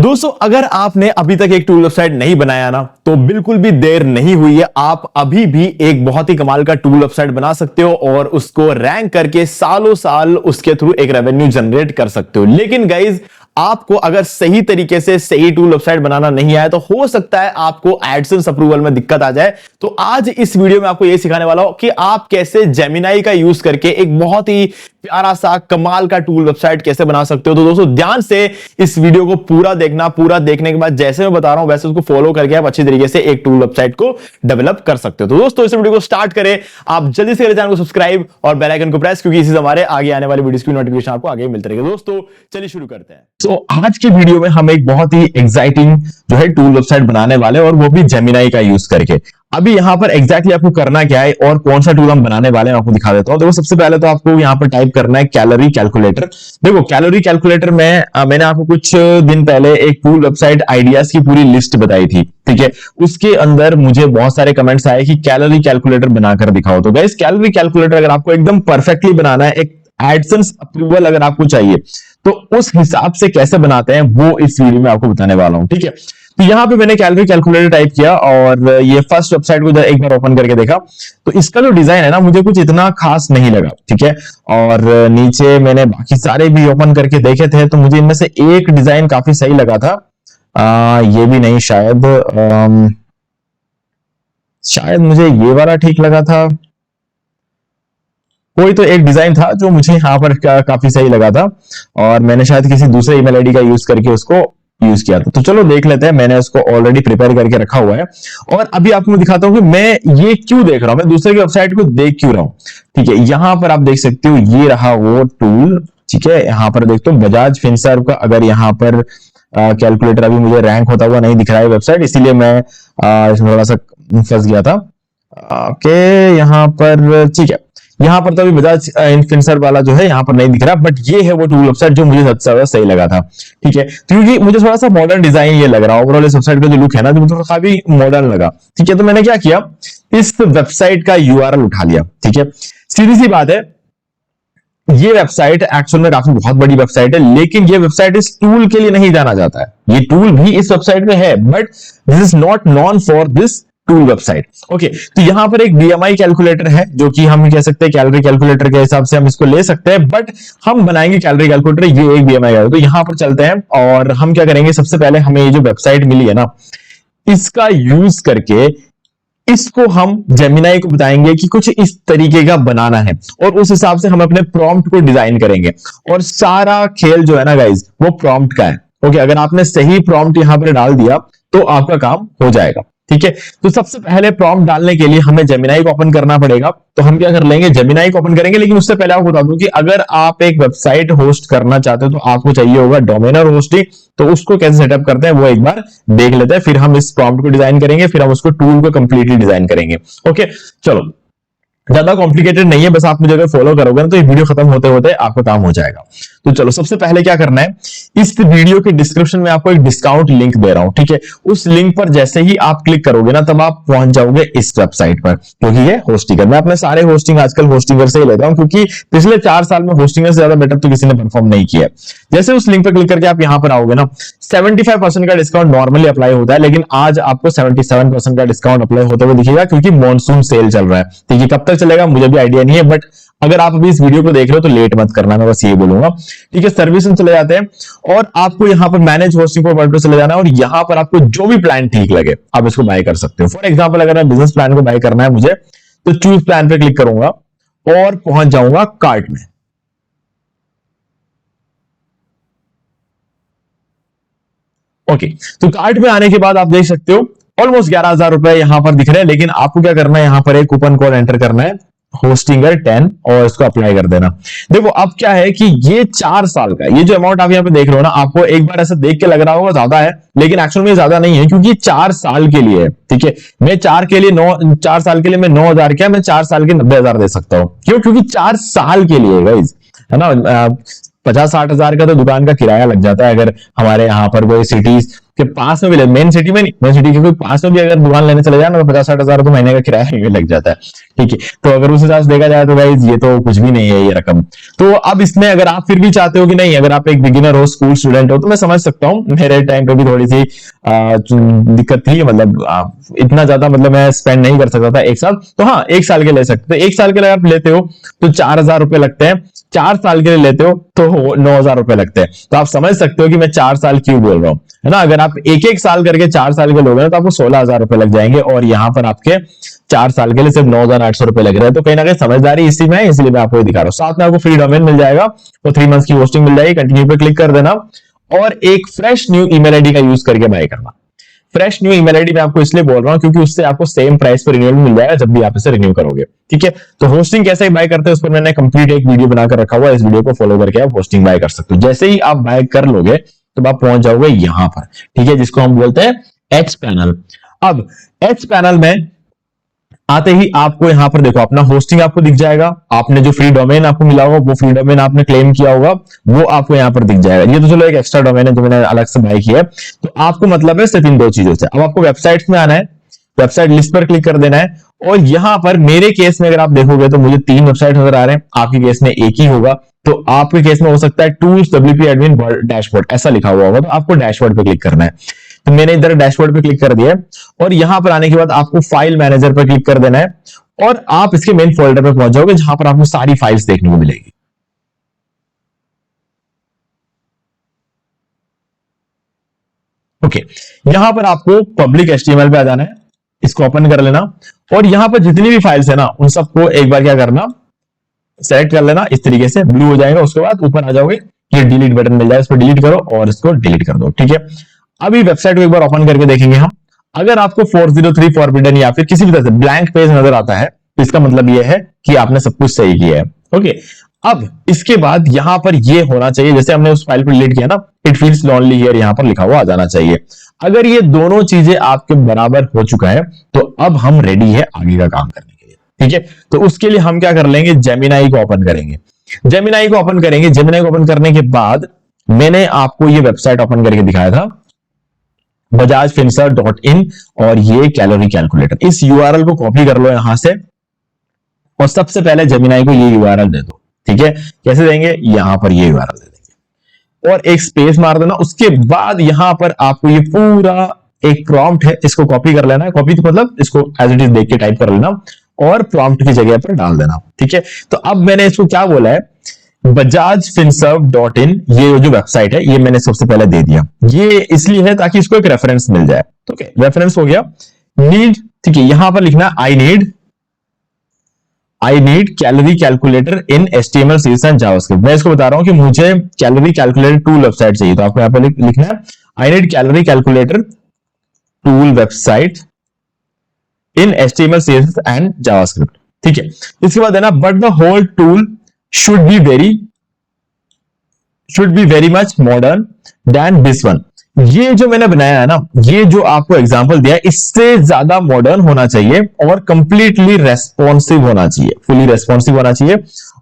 दोस्तों अगर आपने अभी तक एक टूल वेबसाइट नहीं बनाया ना तो बिल्कुल भी देर नहीं हुई है। आप अभी भी एक बहुत ही कमाल का टूल वेबसाइट बना सकते हो और उसको रैंक करके सालों साल उसके थ्रू एक रेवेन्यू जनरेट कर सकते हो। लेकिन गाइज आपको अगर सही तरीके से सही टूल वेबसाइट बनाना नहीं आया तो हो सकता है आपको एडसेंस अप्रूवल में दिक्कत आ जाए। तो आज इस वीडियो में आपको यह सिखाने वाला हूं कि आप कैसे जेमिनाई का यूज करके एक बहुत ही प्यारा सा कमाल का टूल वेबसाइट कैसे बना सकते हो। तो दोस्तों ध्यान से इस वीडियो को पूरा देखना, पूरा देखने के बाद जैसे मैं बता रहा हूं वैसे उसको फॉलो करके आप अच्छी तरीके से एक टूल वेबसाइट को डेवलप कर सकते हो। तो दोस्तों इस वीडियो को स्टार्ट करें, आप जल्दी से चैनल को सब्सक्राइब और बेल आइकन को प्रेस, क्योंकि इसी से हमारे आगे आने वाली वीडियोस की नोटिफिकेशन आपको आगे मिलती रहेगी। दोस्तों चलिए शुरू करते हैं। तो आज की वीडियो में हम एक बहुत ही एक्साइटिंग जो है टूल वेबसाइट बनाने वाले हैं और वो भी जेमिनाई का यूज करके। अभी यहाँ पर एग्जैक्टली आपको करना क्या है और कौन सा टूल हम बनाने वाले हैं आपको दिखा देता हूं। देखो सबसे पहले तो आपको यहाँ पर टाइप करना है कैलोरी कैलकुलेटर। देखो कैलोरी कैलकुलेटर में मैंने आपको कुछ दिन पहले एक टूल वेबसाइट आइडियाज की पूरी लिस्ट बताई थी, ठीक है। उसके अंदर मुझे बहुत सारे कमेंट्स आए कि कैलोरी कैलकुलेटर बनाकर दिखाओ। तो गाइस कैलोरी कैलकुलेटर अगर आपको एकदम परफेक्टली बनाना है, एक एडसेंस अप्रूवल अगर आपको चाहिए तो उस हिसाब से कैसे बनाते हैं वो इस वीडियो में आपको बताने वाला हूं, ठीक है। तो यहां पे मैंने कैलोरी कैलकुलेटर टाइप किया और ये फर्स्ट वेबसाइट को एक बार ओपन करके देखा तो इसका जो डिजाइन है ना मुझे कुछ इतना खास नहीं लगा, ठीक है। और नीचे मैंने बाकी सारे भी ओपन करके देखे थे तो मुझे इनमें से एक डिजाइन काफी सही लगा था। ये भी नहीं, शायद मुझे ये वाला ठीक लगा था। कोई तो एक डिजाइन था जो मुझे यहाँ पर काफी सही लगा था और मैंने शायद किसी दूसरे ईमेल आईडी का यूज करके उसको यूज किया था। तो चलो देख लेते हैं, मैंने उसको ऑलरेडी प्रिपेयर करके रखा हुआ है और अभी आपको मैं दिखाता हूं कि मैं ये क्यों देख रहा हूं, मैं दूसरे की वेबसाइट को देख क्यों रहा हूं, ठीक है। यहां पर आप देख सकते हो ये रहा वो टूल, ठीक है। यहाँ पर देखते हो बजाज फिनसर्व का अगर यहाँ पर कैलकुलेटर अभी मुझे रैंक होता हुआ नहीं दिख रहा है वेबसाइट, इसीलिए मैं इसमें थोड़ा सा फंस गया था। ओके यहाँ पर ठीक है, यहाँ पर तो अभी बजाज फिनसर्व वाला जो है यहाँ पर नहीं दिख रहा, बट ये है वो टूल वेबसाइट जो मुझे सबसे ज्यादा सही लगा था, ठीक है। क्योंकि मुझे थोड़ा सा मॉडर्न डिजाइन ये लग रहा, ओवरऑल इस वेबसाइट का जो लुक है ना तो मुझे काफी मॉडर्न लगा, ठीक है। तो मैंने क्या किया, इस वेबसाइट का यूआरएल उठा लिया, ठीक है। सीधी सी बात है, ये वेबसाइट एक्चुअल में काफी बहुत बड़ी वेबसाइट है, लेकिन ये वेबसाइट इस टूल के लिए नहीं जाना जाता है। ये टूल भी इस वेबसाइट में है but this is not non for this tool website, okay. तो यहां पर एक बीएमआई कैलकुलेटर है जो कि हम कह सकते हैं कैलोरी कैलकुलेटर के हिसाब से हम इसको ले सकते हैं, बट हम बनाएंगे कैलोरी कैलकुलेटर, ये एक बीएमआई है। तो यहां पर चलते हैं और हम क्या करेंगे, सबसे पहले हमें ये जो वेबसाइट मिली है ना इसका यूज करके इसको हम जेमिनाई को बताएंगे कि कुछ इस तरीके का बनाना है और उस हिसाब से हम अपने प्रॉम्प्ट को डिजाइन करेंगे और सारा खेल जो है ना गाइज वो प्रॉम्प्ट का है, ओके। अगर आपने सही प्रॉम्प्ट यहां पर डाल दिया तो आपका काम हो जाएगा, ठीक है। तो सबसे पहले प्रॉम्प्ट डालने के लिए हमें जेमिनाई को ओपन करना पड़ेगा। तो हम क्या कर लेंगे, जेमिनाई को ओपन करेंगे, लेकिन उससे पहले आपको बता दूं कि अगर आप एक वेबसाइट होस्ट करना चाहते हो तो आपको चाहिए होगा डोमेनर होस्टिंग। तो उसको कैसे सेटअप करते हैं वो एक बार देख लेते हैं, फिर हम इस प्रॉम्प्ट को डिजाइन करेंगे, फिर हम उसको टूल को कंप्लीटली डिजाइन करेंगे, ओके। चलो ज्यादा कॉम्प्लिकेटेड नहीं है, बस आप मुझे अगर फॉलो करोगे ना तो ये वीडियो खत्म होते होते आपका काम हो जाएगा। तो चलो सबसे पहले क्या करना है, इस वीडियो के डिस्क्रिप्शन में आपको एक डिस्काउंट लिंक दे रहा हूं, ठीक है। उस लिंक पर जैसे ही आप क्लिक करोगे ना तब आप पहुंच जाओगे इस वेबसाइट पर, क्योंकि ये होस्टिंगर, मैं अपने सारे होस्टिंग आजकल होस्टिंगर से ही लेता हूं क्योंकि पिछले 4 साल में होस्टिंगर से ज्यादा बेटर तो किसी ने परफॉर्म नहीं किया। जैसे उस लिंक पर क्लिक करके आप यहां पर आओगे ना 75% का डिस्काउंट नॉर्मली अप्लाई होता है, लेकिन आज आपको 77% का डिस्काउंट अप्लाई होते हुए दिखेगा क्योंकि मॉनसून सेल चल रहा है, ठीक है। कब तक चलेगा मुझे भी आइडिया नहीं है, बट अगर आप अभी इस वीडियो को देख रहे हो तो लेट मत करना, मैं बस ये बोलूंगा, ठीक है। सर्विस में चले जाते हैं और आपको यहां पर मैनेज होस्टिंग पर बटन पे चले जाना है और यहां पर आपको जो भी प्लान ठीक लगे आप इसको बाय कर सकते हो। फॉर एग्जांपल अगर मैं बिजनेस प्लान को बाय करना है मुझे तो चूज प्लान पे क्लिक करूंगा और पहुंच जाऊंगा कार्ट में, ओके। तो कार्ट में आने के बाद आप देख सकते हो ऑलमोस्ट 11,000 रुपए यहां पर दिख रहे हैं, लेकिन आपको क्या करना है, यहां पर एक कूपन कोड एंटर करना है होस्टिंगर 10 और इसको अप्लाई कर देना। देखो अब क्या है कि ये 4 साल का, ये जो अमाउंट आप यहाँ पे देख रहे हो ना, आपको एक बार ऐसा देख के लग रहा होगा ज्यादा है, लेकिन एक्चुअल में ज्यादा नहीं है क्योंकि 4 साल के लिए है, ठीक है। मैं 4 साल के लिए मैं 9,000 क्या, मैं 4 साल के 90,000 दे सकता हूं। क्यों? क्योंकि 4 साल के लिए गाइस, है ना। 50-60 हजार का तो दुकान का किराया लग जाता है। अगर हमारे यहाँ पर कोई सिटीज के पास में भी, मेन सिटी में नहीं, मेन सिटी के कोई पास में भी अगर दुकान लेने चले जाए ना, तो 50-60 हजार तो महीने का किराया ही लग जाता है। ठीक है, तो अगर उस हिसाब से देखा जाए तो गाइस ये तो कुछ भी नहीं है ये रकम। तो अब इसमें अगर आप फिर भी चाहते हो कि नहीं, अगर आप एक बिगिनर हो, स्कूल स्टूडेंट हो, तो मैं समझ सकता हूँ। मेरे टाइम पे भी थोड़ी सी दिक्कत थी, मतलब इतना ज्यादा मतलब मैं स्पेंड नहीं कर सकता था एक साल। तो हाँ, एक साल के ले सकते हो। एक साल के लिए आप लेते हो तो 4,000 रुपए लगते हैं। 4 साल के लिए लेते हो तो 9,000 रुपए लगते हैं। तो आप समझ सकते हो कि मैं 4 साल क्यों बोल रहा हूं, है ना। अगर आप एक एक साल करके 4 साल के लोग हैं तो आपको 16,000 रुपए लग जाएंगे, और यहां पर आपके 4 साल के लिए सिर्फ 9,800 रुपए लग रहे हैं। तो कहीं ना कहीं समझदारी इसी में है, इसलिए मैं आपको दिखा रहा हूं। साथ में आपको फ्री डोमेन मिल जाएगा और 3 मंथ्स की होस्टिंग मिल जाएगी। कंटिन्यू पे क्लिक कर देना और एक फ्रेश न्यू ईमेल आईडी का यूज करके बाय करना। फ्रेश न्यू ईमेल आईडी मैं आपको इसलिए बोल रहा हूं क्योंकि उससे आपको सेम प्राइस पर रिन्यूअल मिल जाएगा जब भी आप इसे रिन्यू करोगे। ठीक है, तो होस्टिंग कैसे बाय करते हैं उस पर मैंने कंप्लीट एक वीडियो बनाकर रखा हुआ है। इस वीडियो को फॉलो करके आप होस्टिंग बाय कर सकते हो। जैसे ही आप बाय कर लोगे तो आप पहुंच जाओगे यहां पर, ठीक है, जिसको हम बोलते हैं एच पैनल। अब एच पैनल में आते ही आपको यहां पर देखो अपना होस्टिंग आपको दिख जाएगा। आपने जो फ्री डोमेन आपको मिला होगा, वो फ्री डोमेन आपने क्लेम किया होगा, वो आपको यहां पर दिख जाएगा। ये तो चलो एक एक्स्ट्रा डोमेन है जो मैंने अलग से बाय किया है। तो आपको मतलब है सिर्फ इन 2 चीजों से। अब आपको वेबसाइट्स में आना है, वेबसाइट लिस्ट पर क्लिक कर देना है, और यहां पर मेरे केस में अगर आप देखोगे तो मुझे 3 वेबसाइट नजर आ रहे हैं। आपके केस में एक ही होगा, तो आपके केस में हो सकता है टूल्स WP एडमिन डैशबोर्ड ऐसा लिखा हुआ होगा, तो आपको डैशबोर्ड पे क्लिक करना है। तो मैंने इधर डैशबोर्ड पे क्लिक कर दिया है, और यहां पर आने के बाद आपको फाइल मैनेजर पर क्लिक कर देना है, और आप इसके मेन फोल्डर पे पहुंच जाओगे जहां पर आपको सारी फाइल्स देखने को मिलेगी। ओके, यहां पर आपको पब्लिक HTML पे आ जाना है, इसको ओपन कर लेना, और यहां पर जितनी भी फाइल्स है ना उन सबको एक बार क्या करना, सेलेक्ट कर लेना। इस तरीके से ब्लू हो जाएगा। उसके बाद ऊपर आ जाओगे, ये डिलीट बटन मिल जाए, इस पर डिलीट करो और इसको डिलीट कर दो। ठीक है, अभी वेबसाइट को एक बार ओपन करके देखेंगे हम। अगर आपको 403 फॉरबिडन या फिर किसी भी तरह से ब्लैंक पेज नजर आता है तो इसका मतलब यह है कि आपने सब कुछ सही किया है। ओके, अब इसके बाद यहां पर ये होना चाहिए, जैसे हमने उस फाइल को डिलीट किया ना, इट फील्स लॉनली हियर यहां पर लिखा हुआ आ जाना चाहिए। अगर ये दोनों चीजें आपके बराबर हो चुका है तो अब हम रेडी है आगे का काम करने के लिए। ठीक है, तो उसके लिए हम क्या कर लेंगे, जेमिनाई को ओपन करेंगे। जेमिनाई को ओपन करेंगे। जेमिनाई को ओपन करने के बाद मैंने आपको ये वेबसाइट ओपन करके दिखाया था, bajajfinserv.in, और ये कैलोरी कैलकुलेटर। इस यूआरएल को कॉपी कर लो यहां से, और सबसे पहले जेमिनाई को ये यूआरएल दे दो। ठीक है, कैसे देंगे, यहां पर ये यूआरएल दे देंगे और एक स्पेस मार देना। उसके बाद यहां पर आपको ये पूरा एक प्रॉम्प्ट है, इसको कॉपी कर लेना है। कॉपी तो मतलब इसको एज इट इज देख के टाइप कर लेना और प्रॉम्प्ट की जगह पर डाल देना। ठीक है, तो अब मैंने इसको क्या बोला है, bajajfinserv.in, ये जो वेबसाइट है ये मैंने सबसे पहले दे दिया। ये इसलिए है ताकि इसको एक रेफरेंस मिल जाए। ओके, रेफरेंस हो गया। नीड, ठीक है, यहां पर लिखना आई need calorie calculator in HTML CSS and JavaScript. मैं इसको बता रहा हूं कि मुझे कैलोरी कैलकुलेटर टूल वेबसाइट चाहिए, तो आपको यहां पर लिखना है I need calorie calculator tool website in HTML CSS and JavaScript. ठीक है, इसके बाद है ना, but the whole tool should be very much modern than this one। ये जो मैंने बनाया है ना, ये जो आपको एग्जांपल दिया है, इससे ज्यादा मॉडर्न होना चाहिए और कंप्लीटली रेस्पॉन्सिव होना चाहिए, फुली रेस्पॉन्सिव होना चाहिए।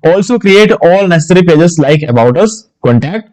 Also create all necessary pages like about us, contact,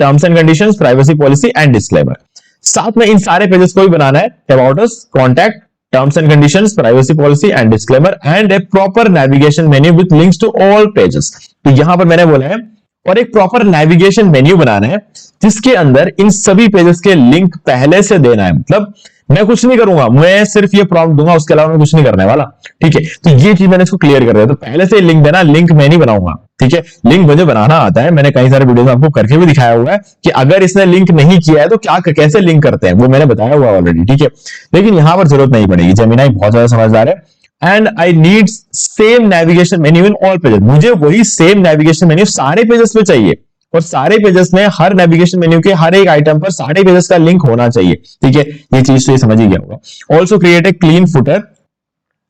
terms and conditions, privacy policy and disclaimer. साथ में इन सारे पेजेस को भी बनाना है, about us, contact, terms and conditions, privacy policy and disclaimer and a proper navigation menu with links to all pages। तो यहां पर मैंने बोला है, और एक प्रॉपर नेविगेशन मेन्यू बनाना है जिसके अंदर इन सभी पेजेस के लिंक पहले से देना है। मतलब मैं कुछ नहीं करूंगा, मैं सिर्फ ये प्रॉम्प्ट दूंगा, उसके अलावा मैं कुछ नहीं करने वाला। ठीक है, तो ये चीज मैंने इसको क्लियर कर दिया। तो पहले से लिंक देना, लिंक मैं नहीं बनाऊंगा। ठीक है, लिंक मुझे बनाना आता है, मैंने कई सारे वीडियो में आपको करके भी दिखाया हुआ है कि अगर इसने लिंक नहीं किया है तो क्या कैसे लिंक करते हैं, वो मैंने बताया हुआ ऑलरेडी। ठीक है, लेकिन यहां पर जरूरत नहीं पड़ेगी, जेमिनाई बहुत ज्यादा समझदार है। And I need same navigation menu in all pages. मुझे वही सेम नेविगेशन मेन्यू सारे पेजेस पे चाहिए, और सारे पेजेस में हर नेविगेशन मेन्यू के हर एक आइटम पर सारे पेजेस का लिंक होना चाहिए। ठीक है, ये चीज तो ये समझ ही गया होगा। Also create a clean footer,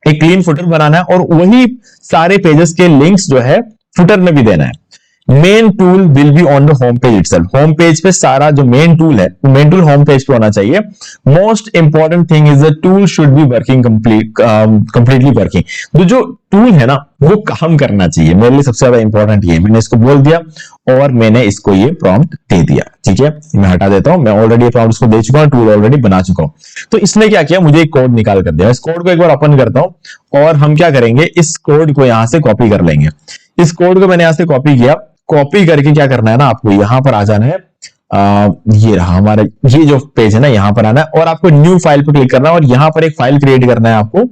एक क्लीन फुटर बनाना है और वही सारे पेजेस के लिंक्स जो है फुटर में भी देना है। Main tool will be on the home page itself. Home page पे सारा जो मेन टूल है, मेन टूल होम पेज पे होना चाहिए। Most important thing is the tool should be working completely working. तो जो टूल है ना वो काम करना चाहिए, मेरे लिए सबसे ज्यादा इंपॉर्टेंट ये। मैंने इसको बोल दिया और मैंने इसको ये प्रॉम्प्ट दे दिया, ठीक है। मैं हटा देता हूं, मैं ऑलरेडी प्रॉम्प्ट इसको दे चुका हूं, टूल ऑलरेडी बना चुका हूं। तो इसने क्या किया, मुझे एक कोड निकाल कर दिया। इस कोड को एक बार ओपन करता हूं और हम क्या करेंगे, इस कोड को यहां से कॉपी कर लेंगे। इस कोड को मैंने यहां से कॉपी किया। कॉपी करके क्या करना है ना, आपको यहां पर आ जाना है। ये रहा हमारा, ये जो पेज है ना, यहां पर आना है और आपको न्यू फाइल पर क्लिक करना है और यहां पर एक फाइल क्रिएट करना है आपको,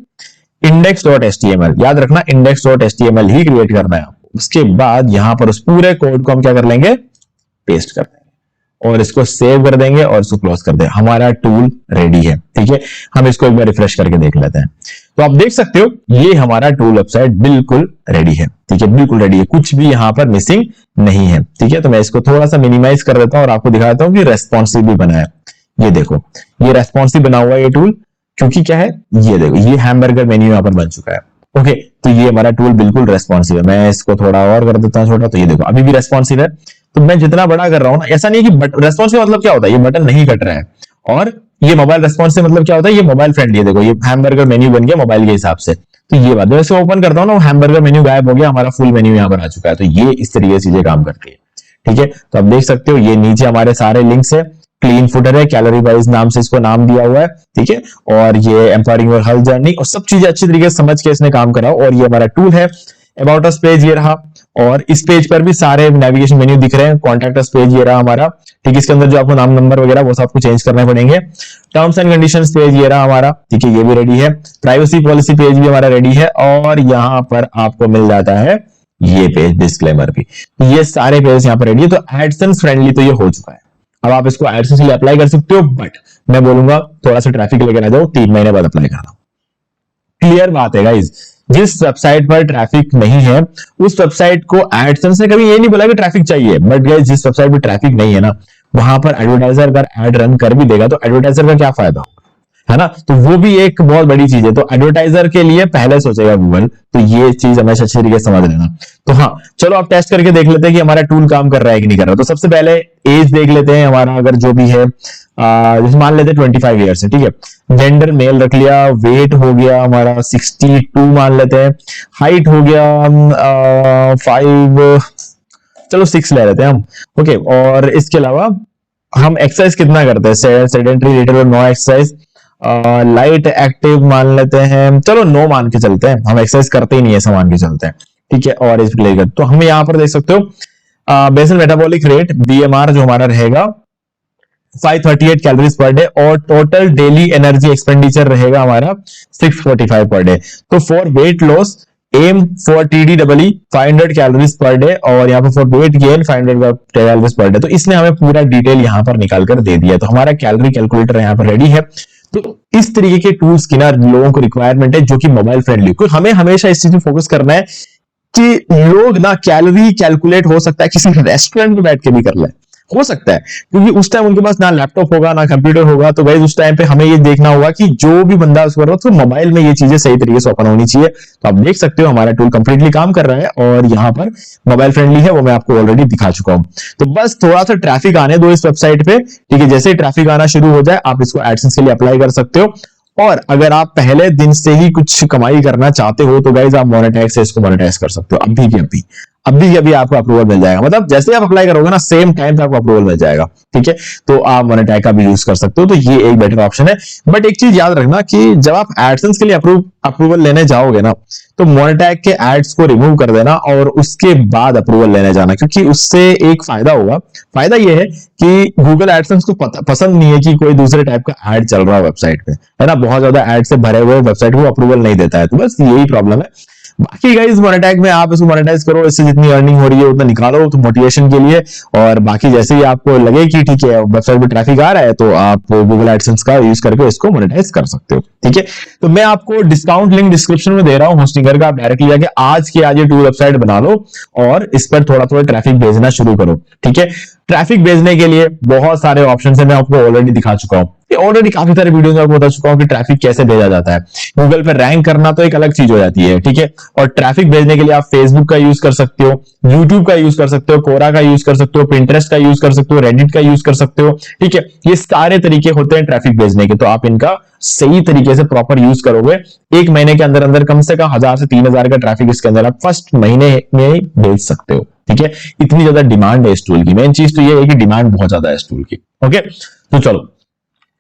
index.html। याद रखना index.html ही क्रिएट करना है आपको। उसके बाद यहां पर उस पूरे कोड को हम क्या कर लेंगे, पेस्ट कर देंगे और इसको सेव कर देंगे और इसको क्लोज कर देंगे। हमारा टूल रेडी है, ठीक है। हम इसको एक बार रिफ्रेश करके देख लेते हैं। तो आप देख सकते हो ये हमारा टूल वेबसाइट बिल्कुल रेडी है, ठीक है, बिल्कुल रेडी है, कुछ भी यहां पर मिसिंग नहीं है, ठीक है। तो मैं इसको थोड़ा सा मिनिमाइज कर देता हूं और आपको दिखाता हूं कि रेस्पॉन्सिव भी बना है। ये देखो, ये रेस्पॉन्सिव बना हुआ है ये टूल, क्योंकि क्या है, ये देखो, ये हैमबर्गर मेन्यू यहां पर बन चुका है। ओके, तो ये हमारा टूल बिल्कुल रेस्पॉन्सिव है। मैं इसको थोड़ा और कर देता हूं छोटा, तो ये देखो अभी भी रेस्पॉन्सिव है। तो मैं जितना बड़ा कर रहा हूं ना, ऐसा नहीं है कि रेस्पॉन्सिव मतलब क्या होता है, ये बटन नहीं कट रहा है। और ये मोबाइल रेस्पॉन्सिव मतलब क्या होता है, ये मोबाइल फ्रेंडली है। देखो ये हैमबर्गर मेन्यू बन गया मोबाइल के हिसाब से। तो ये बात, जैसे ओपन करता हूं ना, हैमबर्गर मेन्यू गायब हो गया, हमारा फुल मेन्यू यहां पर आ चुका है। तो ये इस तरीके से चीजें काम करती है, ठीक है। तो आप देख सकते हो ये नीचे हमारे सारे लिंक्स है। क्लीन फुटर है, कैलोरी वाइज नाम से इसको नाम दिया हुआ है, ठीक है। और ये एम्पावरिंग योर हेल्थ जर्नी और सब चीजें अच्छी तरीके से समझ के इसने काम करा। और ये हमारा टूल है। अबाउट अस पेज ये रहा और इस पेज पर भी सारे नेविगेशन मेन्यू दिख रहे हैं। कॉन्टैक्ट अस पेज ये रहा हमारा, ठीक है। इसके अंदर जो आपको नाम नंबर वगैरह वो सब आपको चेंज करने पड़ेंगे। टर्म्स एंड कंडीशंस पेज ये रहा हमारा, ठीक है, ये भी रेडी है। प्राइवेसी पॉलिसी पेज भी हमारा रेडी है और यहां पर आपको मिल जाता है ये पेज, डिस्क्लेमर भी। ये सारे पेज यहां पर रेडी है। तो एडसेंस फ्रेंडली तो ये हो चुका है। अब आप इसको एडसेंस के लिए अप्लाई कर सकते हो, बट मैं बोलूंगा थोड़ा सा ट्रैफिक लेकर आ जाओ, 3 महीने बाद अप्लाई करना। क्लियर बात है गाइज, जिस वेबसाइट पर ट्रैफिक नहीं है उस वेबसाइट को एडसेंस ने कभी ये नहीं बोला कि ट्रैफिक चाहिए। बट गाइज जिस वेबसाइट पर ट्रैफिक नहीं है ना, वहां पर एडवर्टाइजर अगर एड रन कर भी देगा तो एडवर्टाइजर का क्या फायदा, है ना। तो वो भी एक बहुत बड़ी चीज है। तो एडवर्टाइजर के लिए पहले सोचेगा गूगल। तो ये चीज हमेशा अच्छे तरीके से समझ लेना। तो हाँ, चलो आप टेस्ट करके देख लेते हैं कि हमारा टूल काम कर रहा है कि नहीं कर रहा। तो सबसे पहले एज देख लेते हैं हमारा, अगर जो भी है, जैसे मान लेते हैं 25 ईयर्स है, ठीक है। जेंडर मेल रख लिया, वेट हो गया हमारा 62 मान लेते हैं, हाइट हो गया 5, चलो 6 ले लेते हैं हम, ओके। और इसके अलावा हम एक्सरसाइज कितना करते हैं, सेडेंटरी, लिटिल और नो एक्सरसाइज, लाइट एक्टिव मान लेते हैं, चलो 9 मान के चलते हैं, हम एक्सरसाइज करते ही नहीं है, ऐसा मान के चलते हैं, ठीक है। और इस लेकर तो हम यहाँ पर देख सकते हो बेसल मेटाबॉलिक रेट BMR जो हमारा रहेगा 538 कैलोरीज पर डे और टोटल डेली एनर्जी एक्सपेंडिचर रहेगा हमारा 645 पर डे। तो for weight loss aim for TDEE 500 calories per day और यहाँ पर for weight gain 500 calories per day. तो इसने हमें पूरा डिटेल यहाँ पर निकाल कर दे दिया। तो हमारा कैलोरी कैलकुलेटर यहाँ पर रेडी है। तो इस तरीके के टूल्स की ना लोगों को रिक्वायरमेंट है जो कि मोबाइल फ्रेंडली। क्योंकि हमें हमेशा इस चीज में फोकस करना है कि लोग ना कैलोरी कैलकुलेट हो सकता है किसी रेस्टोरेंट में बैठ के भी कर ले, हो सकता है, क्योंकि उस टाइम उनके पास ना लैपटॉप होगा ना कंप्यूटर होगा। तो गाइस उस टाइम पे हमें ये देखना होगा कि जो भी बंदा उसको कर रहा है तो मोबाइल में ये चीजें सही तरीके से ओपन होनी चाहिए। तो आप देख सकते हो हमारा टूल कंप्लीटली काम कर रहा है और यहाँ पर मोबाइल फ्रेंडली है, वो मैं आपको ऑलरेडी दिखा चुका हूं। तो बस थोड़ा सा ट्रैफिक आने दो इस वेबसाइट पे, ठीक है। जैसे ही ट्रैफिक आना शुरू हो जाए आप इसको एडसेंस के लिए अप्लाई कर सकते हो। और अगर आप पहले दिन से ही कुछ कमाई करना चाहते हो तो गाइज आप मोनेटाइज से इसको मोनेटाइज कर सकते हो। अभी के अभी आपको अप्रूवल मिल जाएगा, मतलब जैसे आप अप्लाई करोगे ना सेम टाइम पे आपको अप्रूवल मिल जाएगा, ठीक है। तो आप मोनेटाइज का भी यूज कर सकते हो। तो ये एक बेटर ऑप्शन है। बट एक चीज याद रखना कि जब आप एडसेंस के लिए अप्रूवल लेने जाओगे ना तो मोनेटाइज के एड्स को रिमूव कर देना और उसके बाद अप्रूवल लेने जाना, क्योंकि उससे एक फायदा होगा। फायदा ये है कि गूगल एडसेंस को पसंद नहीं है कि कोई दूसरे टाइप का एड चल रहा है वेबसाइट पे, है ना। बहुत ज्यादा एड से भरे हुए वेबसाइट को अप्रूवल नहीं देता है। तो बस यही प्रॉब्लम है। बाकी गाइस मोनेटाइज में आप इसको मोनेटाइज करो, इससे जितनी अर्निंग हो रही है उतना निकालो तो मोटिवेशन के लिए। और बाकी जैसे ही आपको लगे कि ठीक है वेबसाइट पे ट्रैफिक आ रहा है तो आप गूगल एडसेंस का यूज करके इसको मोनेटाइज कर सकते हो, ठीक है। तो मैं आपको डिस्काउंट लिंक डिस्क्रिप्शन में दे रहा हूं होस्टिंगर का, आप डायरेक्टली जाके आज के आज ये टूल वेबसाइट बना लो और इस पर थोड़ा थोड़ा ट्रैफिक भेजना शुरू करो, ठीक है। ट्रैफिक भेजने के लिए बहुत सारे ऑप्शन है, मैं आपको ऑलरेडी दिखा चुका हूं। ऑलरेडी काफी सारे वीडियो में आपको बता चुका हूं कि ट्रैफिक कैसे भेजा जाता है। गूगल पे रैंक करना तो एक अलग चीज हो जाती है, ठीक है। और ट्रैफिक भेजने के लिए आप फेसबुक का यूज कर सकते हो, YouTube का यूज कर सकते हो, कोरा का यूज कर सकते हो, Pinterest का यूज कर सकते हो, Reddit का यूज कर सकते हो। ठीक है, ये सारे तरीके होते हैं ट्रैफिक भेजने के, तो आप इनका सही तरीके से प्रॉपर यूज करोगे, एक महीने के अंदर अंदर कम से कम 1000 से 3000 का ट्रैफिक इसके अंदर आप फर्स्ट महीने में ही भेज सकते हो। ठीक है, इतनी ज्यादा डिमांड है इस टूल की। मेन चीज तो ये है कि डिमांड बहुत ज्यादा है इस टूल की। ओके, तो चलो,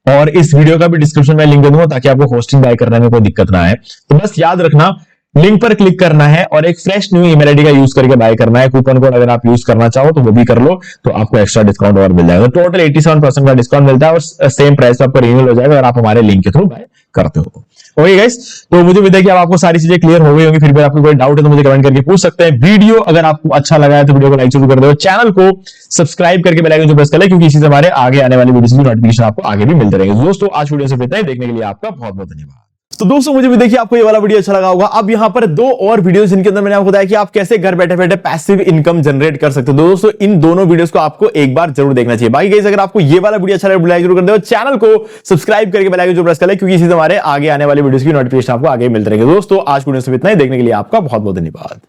और इस वीडियो का भी डिस्क्रिप्शन में लिंक दे दूंगा ताकि आपको होस्टिंग बाय करने में कोई दिक्कत ना आए। तो बस याद रखना, लिंक पर क्लिक करना है और एक फ्रेश न्यू ईमेल आईडी का यूज करके बाय करना है। कूपन कोड अगर आप यूज करना चाहो तो वो भी कर लो, तो आपको एक्स्ट्रा डिस्काउंट और मिल जाएगा। टोटल 87% का डिस्काउंट मिलता है और सेम प्राइस पर आपको रिन्यूअल हो जाएगा अगर आप हमारे लिंक के थ्रू बाय करते हो तो। ओके गाइस, तो मुझे उम्मीद है कि अब आपको सारी चीजें क्लियर हो गई होंगी। फिर भी आपको कोई डाउट है तो मुझे कमेंट करके पूछ सकते हैं। वीडियो अगर आपको अच्छा लगा है तो वीडियो को लाइक जरूर कर दो, चैनल को सब्सक्राइब करके बेल आइकन को प्रेस कर ले, क्योंकि इसी से हमारे आगे आने वाली वीडियोस की नोटिफिकेशन आपको आगे भी मिलते रहेंगे। दोस्तों, आज वीडियो से इतना ही, देखने के लिए आपका बहुत बहुत धन्यवाद। तो दोस्तों, मुझे भी देखिए आपको ये वाला वीडियो अच्छा लगा होगा। अब यहाँ पर दो और वीडियोस जिनके अंदर मैंने आपको बताया कि आप कैसे घर बैठे बैठे पैसिव इनकम जनरेट कर सकते हो। दोस्तों, इन दोनों वीडियोस को आपको एक बार जरूर देखना चाहिए। बाकी गाइस, अगर आपको ये वाला वीडियो अच्छा लगा, लाइक जरूर कर दो, चैनल को सब्सक्राइब करके बेल आइकन जरूर प्रेस कर ले, क्योंकि इसी से हमारे आगे आने वाली वीडियोस की नोटिफिकेशन आपको आगे मिलते रहेंगे। दोस्तों, आज वीडियो से इतना ही, देखने के लिए आपका बहुत बहुत धन्यवाद।